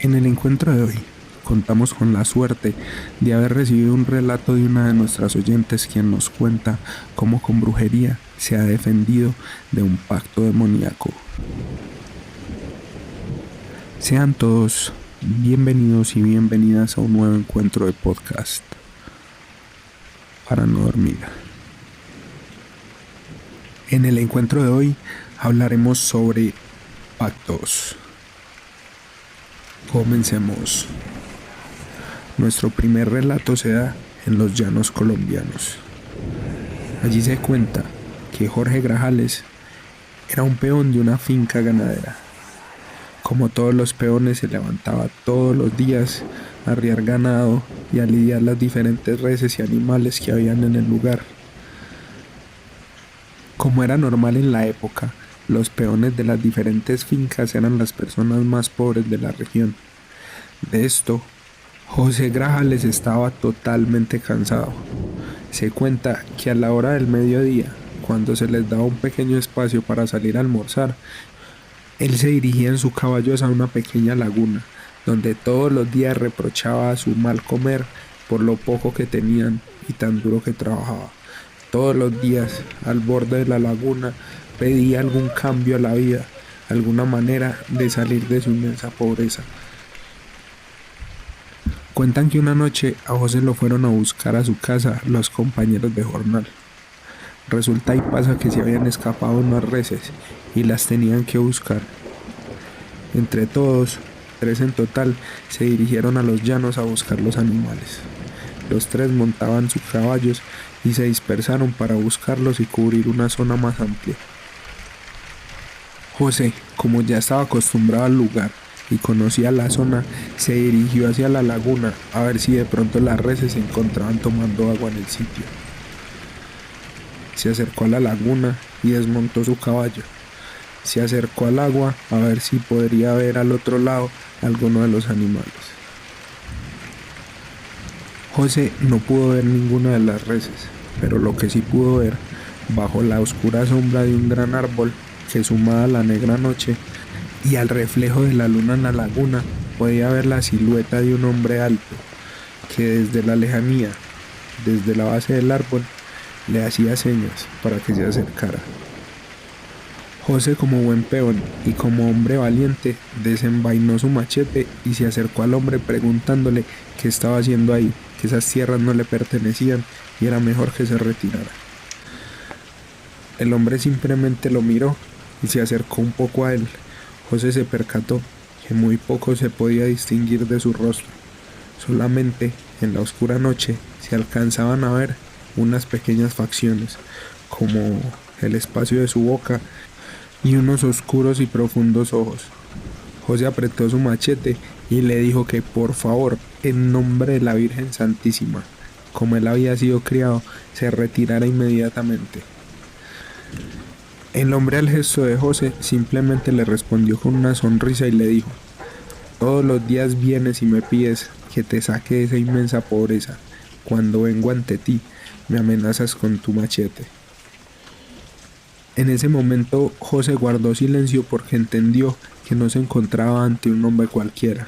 En el encuentro de hoy contamos con la suerte de haber recibido un relato de una de nuestras oyentes quien nos cuenta cómo con brujería se ha defendido de un pacto demoníaco. Sean todos bienvenidos y bienvenidas a un nuevo encuentro de podcast para no dormir. En el encuentro de hoy hablaremos sobre pactos. Comencemos. Nuestro primer relato se da en los llanos colombianos. Allí se cuenta que Jorge Grajales era un peón de una finca ganadera. Como todos los peones, se levantaba todos los días a arriar ganado y a lidiar las diferentes reses y animales que habían en el lugar. Como era normal en la época, los peones de las diferentes fincas eran las personas más pobres de la región. De esto, José Grajales estaba totalmente cansado. Se cuenta que a la hora del mediodía, cuando se les daba un pequeño espacio para salir a almorzar, él se dirigía en su caballo a una pequeña laguna, donde todos los días reprochaba su mal comer por lo poco que tenían y tan duro que trabajaba. Todos los días, al borde de la laguna, pedía algún cambio a la vida, alguna manera de salir de su inmensa pobreza. Cuentan que una noche a José lo fueron a buscar a su casa los compañeros de jornal. Resulta y pasa que se habían escapado unas reses y las tenían que buscar. Entre todos, 3 en total, se dirigieron a los llanos a buscar los animales. Los 3 montaban sus caballos y se dispersaron para buscarlos y cubrir una zona más amplia. José, como ya estaba acostumbrado al lugar y conocía la zona, se dirigió hacia la laguna a ver si de pronto las reses se encontraban tomando agua en el sitio. Se acercó a la laguna y desmontó su caballo. Se acercó al agua a ver si podría ver al otro lado alguno de los animales. José no pudo ver ninguna de las reses, pero lo que sí pudo ver, bajo la oscura sombra de un gran árbol que sumada a la negra noche y al reflejo de la luna en la laguna, podía ver la silueta de un hombre alto, que desde la lejanía, desde la base del árbol, le hacía señas para que se acercara. José, como buen peón y como hombre valiente, desenvainó su machete y se acercó al hombre preguntándole qué estaba haciendo ahí, que esas tierras no le pertenecían y era mejor que se retirara. El hombre simplemente lo miró y se acercó un poco a él. José se percató que muy poco se podía distinguir de su rostro. Solamente en la oscura noche se alcanzaban a ver unas pequeñas facciones, como el espacio de su boca y unos oscuros y profundos ojos. José apretó su machete y le dijo que por favor, en nombre de la Virgen Santísima, como él había sido criado, se retirara inmediatamente. El hombre, al gesto de José, simplemente le respondió con una sonrisa y le dijo: todos los días vienes y me pides que te saque de esa inmensa pobreza. Cuando vengo ante ti, me amenazas con tu machete. En ese momento, José guardó silencio porque entendió que no se encontraba ante un hombre cualquiera.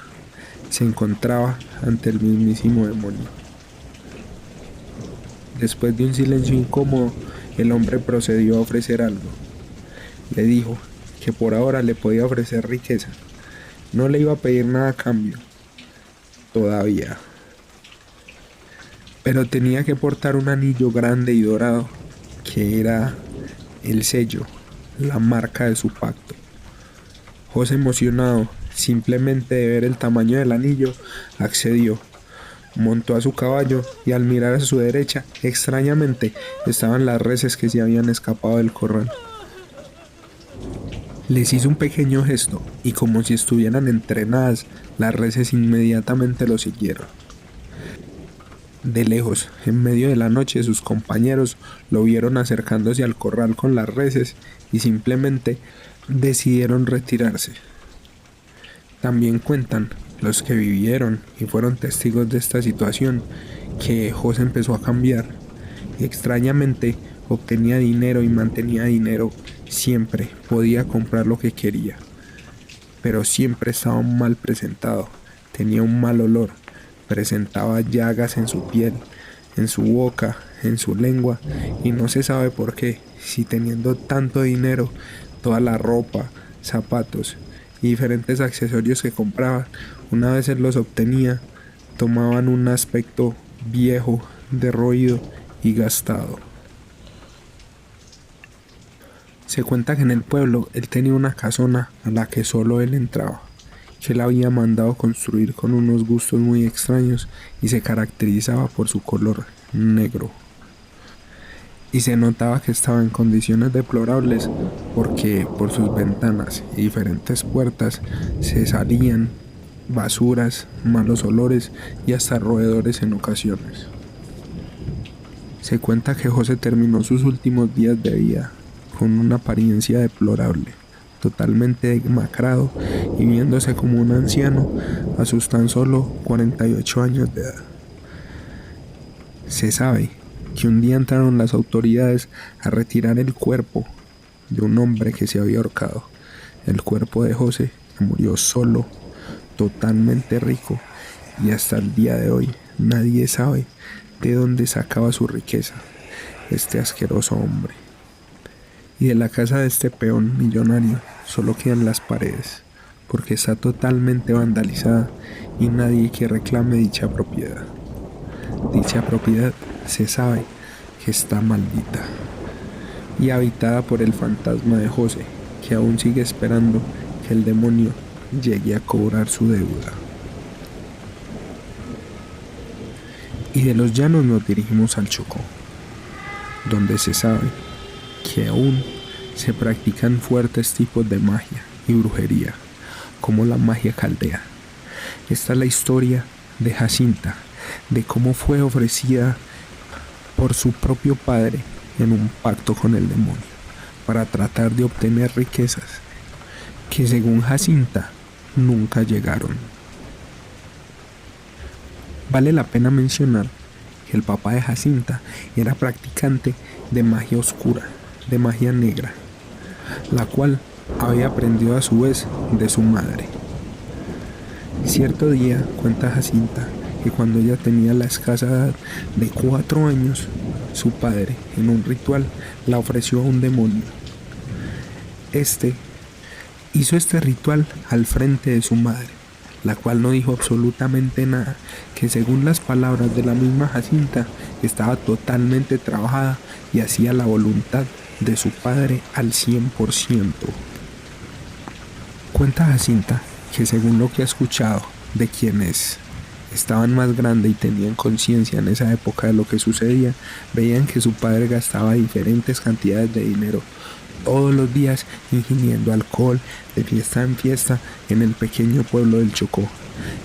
Se encontraba ante el mismísimo demonio. Después de un silencio incómodo, el hombre procedió a ofrecer algo. Le dijo que por ahora le podía ofrecer riqueza. No le iba a pedir nada a cambio. Todavía. Pero tenía que portar un anillo grande y dorado, que era el sello, la marca de su pacto. José, emocionado simplemente de ver el tamaño del anillo, accedió. Montó a su caballo y al mirar a su derecha, extrañamente, estaban las reses que se habían escapado del corral. Les hizo un pequeño gesto y, como si estuvieran entrenadas, las reses inmediatamente lo siguieron. De lejos, en medio de la noche, sus compañeros lo vieron acercándose al corral con las reses y simplemente decidieron retirarse. También cuentan los que vivieron y fueron testigos de esta situación que José empezó a cambiar y extrañamente obtenía dinero y mantenía dinero siempre, podía comprar lo que quería, pero siempre estaba mal presentado tenía un mal olor, presentaba llagas en su piel, en su boca, en su lengua, y no se sabe por qué, si teniendo tanto dinero, toda la ropa, zapatos y diferentes accesorios que compraba, una vez él los obtenía, tomaban un aspecto viejo, derroído y gastado. Se cuenta que en el pueblo él tenía una casona a la que solo él entraba, que él había mandado construir con unos gustos muy extraños y se caracterizaba por su color negro. Y se notaba que estaba en condiciones deplorables porque por sus ventanas y diferentes puertas se salían basuras, malos olores y hasta roedores en ocasiones. Se cuenta que José terminó sus últimos días de vida con una apariencia deplorable, totalmente demacrado y viéndose como un anciano a sus tan solo 48 años de edad. Se sabe que un día entraron las autoridades a retirar el cuerpo de un hombre que se había ahorcado. El cuerpo de José, que murió solo, totalmente rico, y hasta el día de hoy nadie sabe de dónde sacaba su riqueza este asqueroso hombre. Y de la casa de este peón millonario solo quedan las paredes, porque está totalmente vandalizada y nadie que reclame dicha propiedad. Dicha propiedad se sabe que está maldita y habitada por el fantasma de José, que aún sigue esperando que el demonio llegue a cobrar su deuda. Y de los llanos nos dirigimos al Chocó, donde se sabe que aún se practican fuertes tipos de magia y brujería, como la magia caldea. Esta es la historia de Jacinta, de cómo fue ofrecida por su propio padre en un pacto con el demonio, para tratar de obtener riquezas que según Jacinta nunca llegaron. Vale la pena mencionar que el papá de Jacinta era practicante de magia oscura, de magia negra, la cual había aprendido a su vez de su madre. Cierto día, cuenta Jacinta, que cuando ella tenía la escasa edad de 4 años, su padre, en un ritual, la ofreció a un demonio. Este hizo este ritual al frente de su madre, la cual no dijo absolutamente nada, que según las palabras de la misma Jacinta, estaba totalmente trabajada y hacía la voluntad de su padre al 100%. Cuenta Jacinta que según lo que ha escuchado de quienes estaban más grandes y tenían conciencia en esa época de lo que sucedía, veían que su padre gastaba diferentes cantidades de dinero todos los días ingiriendo alcohol de fiesta en fiesta en el pequeño pueblo del Chocó,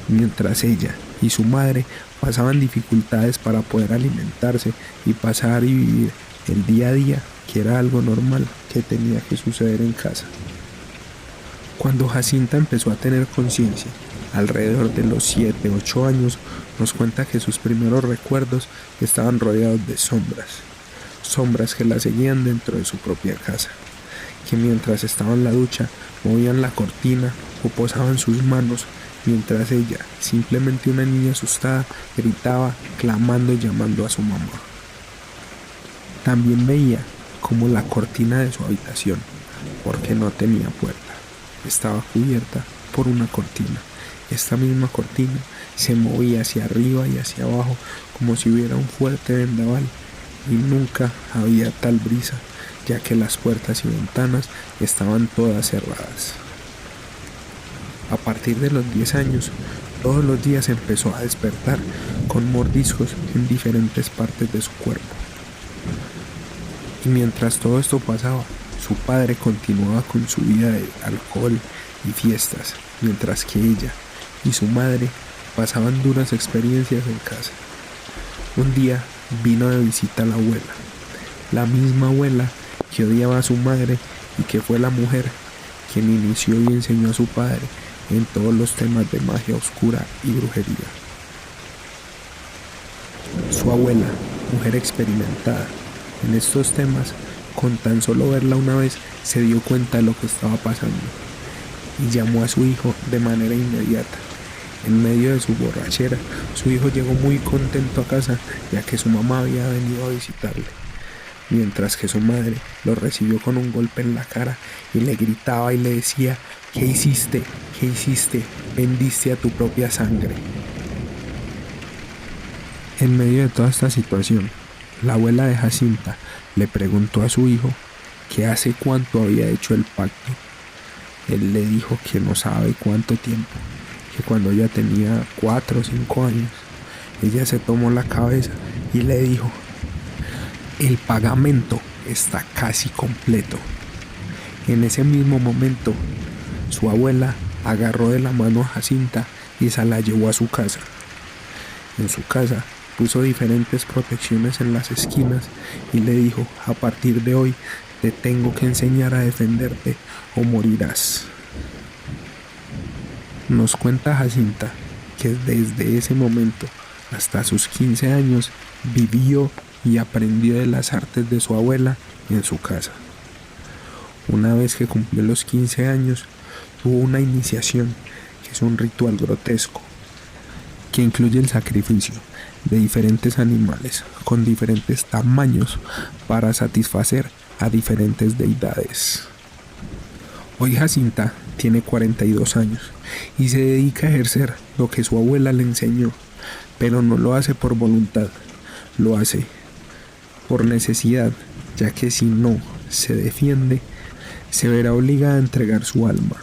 mientras ella y su madre pasaban dificultades para poder alimentarse y pasar y vivir el día a día, que era algo normal que tenía que suceder en casa. Cuando Jacinta empezó a tener conciencia, alrededor de los 7-8 años, nos cuenta que sus primeros recuerdos estaban rodeados de sombras que la seguían dentro de su propia casa, que mientras estaba en la ducha movían la cortina o posaban sus manos, mientras ella, simplemente una niña asustada, gritaba, clamando y llamando a su mamá. También veía como la cortina de su habitación, porque no tenía puerta, estaba cubierta por una cortina. Esta misma cortina se movía hacia arriba y hacia abajo como si hubiera un fuerte vendaval, y nunca había tal brisa, ya que las puertas y ventanas estaban todas cerradas. A partir de los 10 años, todos los días empezó a despertar con mordiscos en diferentes partes de su cuerpo. Y mientras todo esto pasaba, su padre continuaba con su vida de alcohol y fiestas, mientras que ella y su madre pasaban duras experiencias en casa. Un día vino de visita a la abuela, la misma abuela que odiaba a su madre y que fue la mujer quien inició y enseñó a su padre en todos los temas de magia oscura y brujería. Su abuela, mujer experimentada en estos temas, con tan solo verla una vez se dio cuenta de lo que estaba pasando y llamó a su hijo de manera inmediata En medio de su borrachera, su hijo llegó muy contento a casa, ya que su mamá había venido a visitarle, mientras que su madre lo recibió con un golpe en la cara y le gritaba y le decía: ¿qué hiciste? ¿Qué hiciste? Vendiste a tu propia sangre. En medio de toda esta situación, la abuela de Jacinta le preguntó a su hijo que hace cuánto había hecho el pacto. Él le dijo que no sabe cuánto tiempo, que cuando ella tenía 4 o 5 años, ella se tomó la cabeza y le dijo: el pagamento está casi completo. En ese mismo momento, su abuela agarró de la mano a Jacinta y se la llevó a su casa. En su casa puso diferentes protecciones en las esquinas y le dijo: a partir de hoy te tengo que enseñar a defenderte o morirás. Nos cuenta Jacinta que desde ese momento hasta sus 15 años vivió y aprendió de las artes de su abuela en su casa. Una vez que cumplió los 15 años, tuvo una iniciación, que es un ritual grotesco, que incluye el sacrificio de diferentes animales con diferentes tamaños para satisfacer a diferentes deidades. Hoy Jacinta tiene 42 años y se dedica a ejercer lo que su abuela le enseñó, pero no lo hace por voluntad, lo hace por necesidad, ya que si no se defiende, se verá obligada a entregar su alma,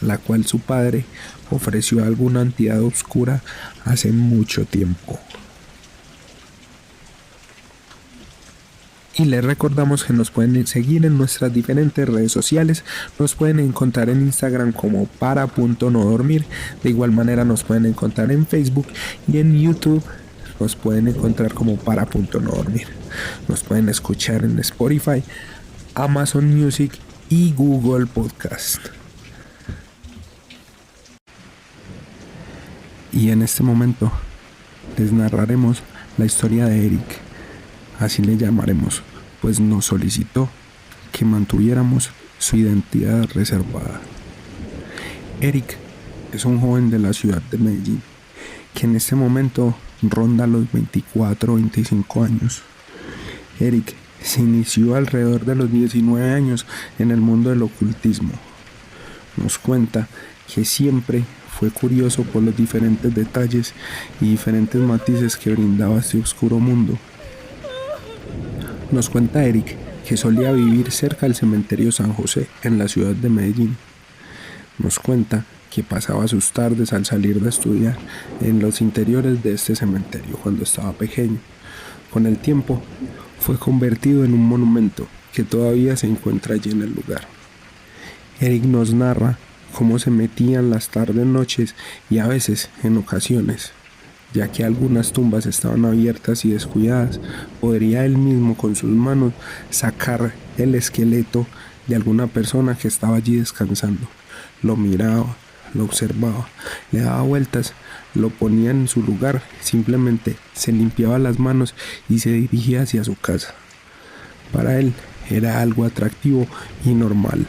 la cual su padre ofreció a alguna entidad oscura hace mucho tiempo. Y les recordamos que nos pueden seguir en nuestras diferentes redes sociales. Nos pueden encontrar en Instagram como para.nodormir. De igual manera nos pueden encontrar en Facebook y en YouTube nos pueden encontrar como para.nodormir. Nos pueden escuchar en Spotify, Amazon Music y Google Podcast. Y en este momento les narraremos la historia de Eric. Así le llamaremos, pues nos solicitó que mantuviéramos su identidad reservada. Eric es un joven de la ciudad de Medellín, que en este momento ronda los 24 o 25 años. Eric se inició alrededor de los 19 años en el mundo del ocultismo. Nos cuenta que siempre fue curioso por los diferentes detalles y diferentes matices que brindaba este oscuro mundo. Nos cuenta Eric que solía vivir cerca del cementerio San José en la ciudad de Medellín. Nos cuenta que pasaba sus tardes al salir de estudiar en los interiores de este cementerio cuando estaba pequeño. Con el tiempo fue convertido en un monumento que todavía se encuentra allí en el lugar. Eric nos narra cómo se metían las tardes, noches y a veces en ocasiones, ya que algunas tumbas estaban abiertas y descuidadas, podría él mismo con sus manos sacar el esqueleto de alguna persona que estaba allí descansando. Lo miraba, lo observaba, le daba vueltas, lo ponía en su lugar, simplemente se limpiaba las manos y se dirigía hacia su casa. Para él era algo atractivo y normal.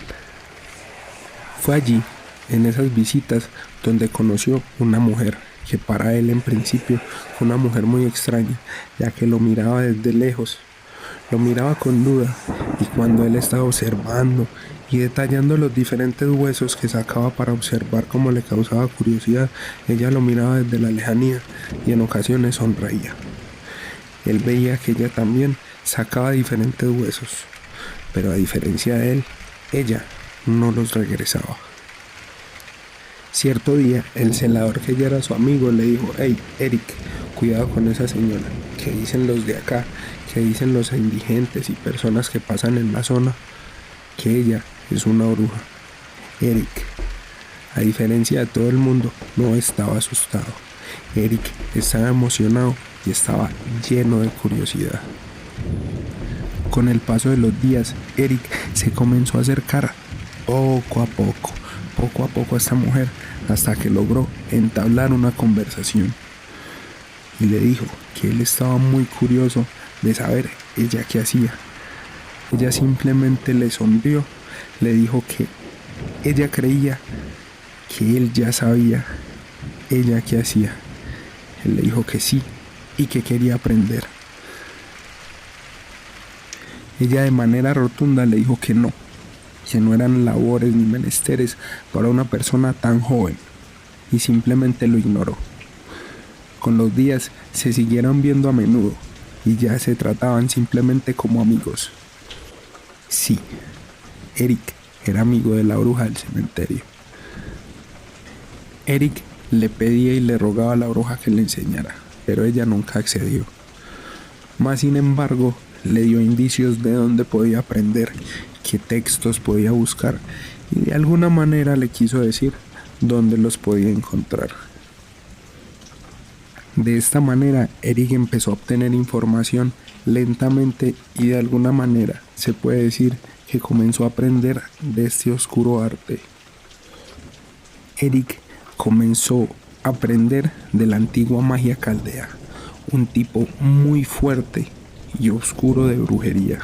Fue allí, en esas visitas, donde conoció una mujer, que para él en principio fue una mujer muy extraña, ya que lo miraba desde lejos, lo miraba con duda, y cuando él estaba observando y detallando los diferentes huesos que sacaba para observar cómo le causaba curiosidad, ella lo miraba desde la lejanía y en ocasiones sonreía. Él veía que ella también sacaba diferentes huesos, pero a diferencia de él, ella no los regresaba. Cierto día, el celador, que ya era su amigo, le dijo: «Hey, Eric, cuidado con esa señora, que dicen los de acá, que dicen los indigentes y personas que pasan en la zona, que ella es una bruja». Eric, a diferencia de todo el mundo, no estaba asustado. Eric estaba emocionado y estaba lleno de curiosidad. Con el paso de los días, Eric se comenzó a acercar poco a poco a esta mujer, hasta que logró entablar una conversación. Y le dijo que él estaba muy curioso de saber ella qué hacía. Ella simplemente le sonrió, le dijo que ella creía que él ya sabía ella qué hacía. Él le dijo que sí y que quería aprender. Ella de manera rotunda le dijo que no eran labores ni menesteres para una persona tan joven, y simplemente lo ignoró. Con los días se siguieron viendo a menudo y ya se trataban simplemente como amigos. Sí, Eric era amigo de la bruja del cementerio. Eric le pedía y le rogaba a la bruja que le enseñara, pero ella nunca accedió. Más sin embargo, le dio indicios de dónde podía aprender, qué textos podía buscar, y de alguna manera le quiso decir dónde los podía encontrar. De esta manera, Eric empezó a obtener información lentamente y de alguna manera se puede decir que comenzó a aprender de este oscuro arte. Eric comenzó a aprender de la antigua magia caldea, un tipo muy fuerte y oscuro de brujería.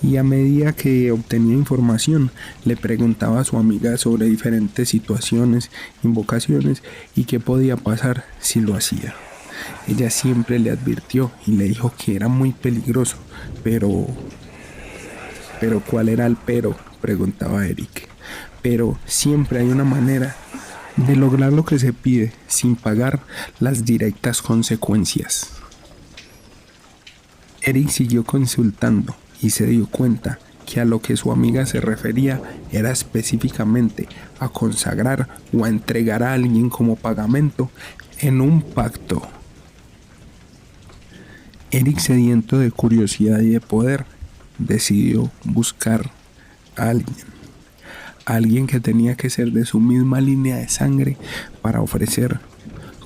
Y a medida que obtenía información, le preguntaba a su amiga sobre diferentes situaciones, invocaciones y qué podía pasar si lo hacía. Ella siempre le advirtió y le dijo que era muy peligroso, pero ¿cuál era el pero?, preguntaba Eric. Pero siempre hay una manera de lograr lo que se pide sin pagar las directas consecuencias. Eric siguió consultando y se dio cuenta que a lo que su amiga se refería era específicamente a consagrar o a entregar a alguien como pagamento en un pacto. Eric, sediento de curiosidad y de poder, decidió buscar a alguien que tenía que ser de su misma línea de sangre para ofrecer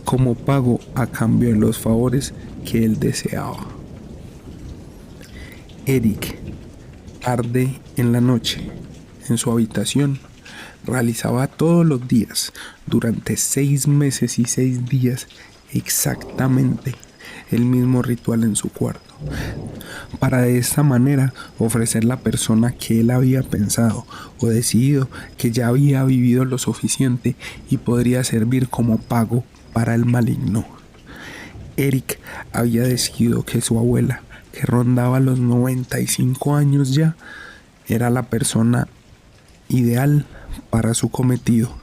como pago a cambio de los favores que él deseaba. Eric, tarde en la noche, en su habitación, realizaba todos los días, durante 6 meses y 6 días exactamente, el mismo ritual en su cuarto, para de esta manera ofrecer la persona que él había pensado o decidido que ya había vivido lo suficiente y podría servir como pago para el maligno. Eric había decidido que su abuela, que rondaba los 95 años ya, era la persona ideal para su cometido.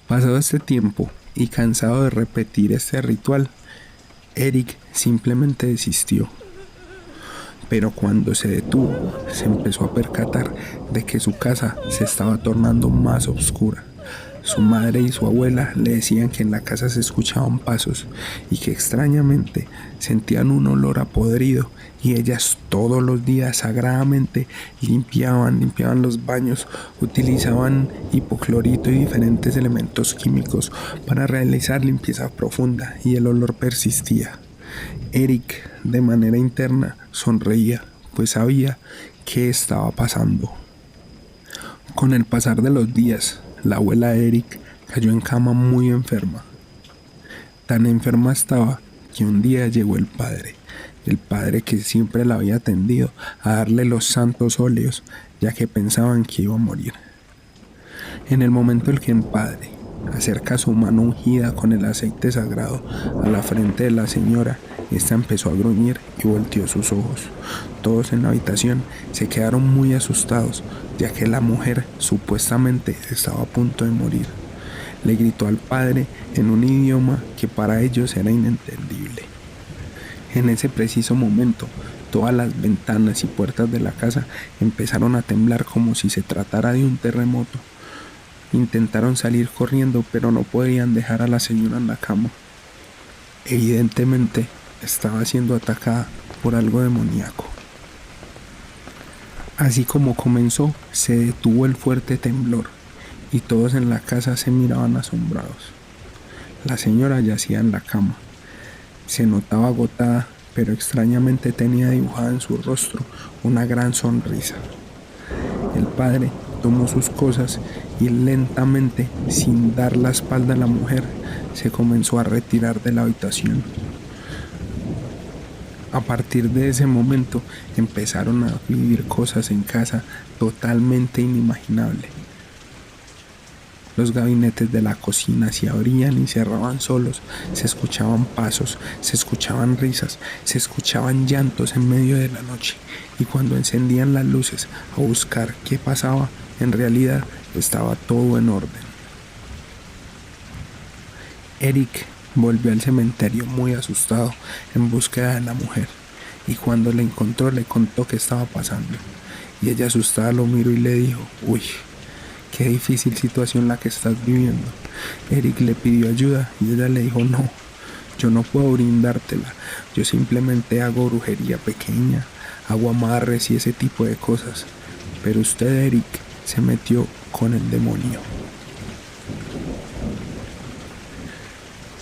Pasado este tiempo y cansado de repetir este ritual, Eric simplemente desistió. Pero cuando se detuvo, se empezó a percatar de que su casa se estaba tornando más oscura. Su madre y su abuela le decían que en la casa se escuchaban pasos y que extrañamente sentían un olor a podrido, y ellas todos los días sagradamente limpiaban los baños, utilizaban hipoclorito y diferentes elementos químicos para realizar limpieza profunda, y el olor persistía. Eric, de manera interna, sonreía, pues sabía qué estaba pasando. Con el pasar de los días, la abuela de Eric cayó en cama muy enferma. Tan enferma estaba que un día llegó el padre que siempre la había atendido, a darle los santos óleos, ya que pensaban que iba a morir. En el momento en que el padre acerca su mano ungida con el aceite sagrado a la frente de la señora, esta empezó a gruñir y volteó sus ojos. Todos en la habitación se quedaron muy asustados, ya que la mujer supuestamente estaba a punto de morir. Le gritó al padre en un idioma que para ellos era inentendible. En ese preciso momento, todas las ventanas y puertas de la casa empezaron a temblar como si se tratara de un terremoto. Intentaron salir corriendo, pero no podían dejar a la señora en la cama. Evidentemente, estaba siendo atacada por algo demoníaco. Así como comenzó, se detuvo el fuerte temblor y todos en la casa se miraban asombrados. La señora yacía en la cama. Se notaba agotada, pero extrañamente tenía dibujada en su rostro una gran sonrisa. El padre tomó sus cosas y lentamente, sin dar la espalda a la mujer, se comenzó a retirar de la habitación. A partir de ese momento empezaron a vivir cosas en casa totalmente inimaginables. Los gabinetes de la cocina se abrían y cerraban solos. Se escuchaban pasos, se escuchaban risas, se escuchaban llantos en medio de la noche. Y cuando encendían las luces a buscar qué pasaba, en realidad estaba todo en orden. Eric volvió al cementerio muy asustado en búsqueda de la mujer. Y cuando la encontró le contó qué estaba pasando. Y ella asustada lo miró y le dijo: uy, qué difícil situación la que estás viviendo. Eric le pidió ayuda y ella le dijo: no, yo no puedo brindártela. Yo simplemente hago brujería pequeña, hago amarres y ese tipo de cosas. Pero usted, Eric, se metió con el demonio.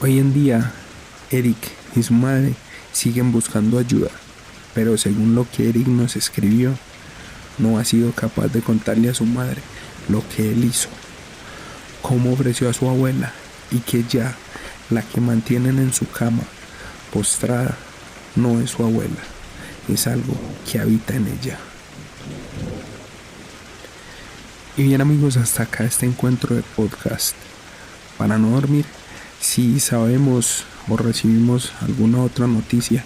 Hoy en día, Eric y su madre siguen buscando ayuda, pero según lo que Eric nos escribió, no ha sido capaz de contarle a su madre lo que él hizo, cómo ofreció a su abuela y que ya la que mantienen en su cama, postrada, no es su abuela, es algo que habita en ella. Y bien amigos, hasta acá este encuentro de podcast. Para no dormir, si sabemos o recibimos alguna otra noticia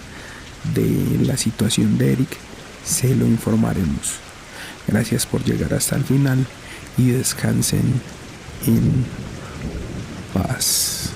de la situación de Eric, se lo informaremos. Gracias por llegar hasta el final y descansen en paz.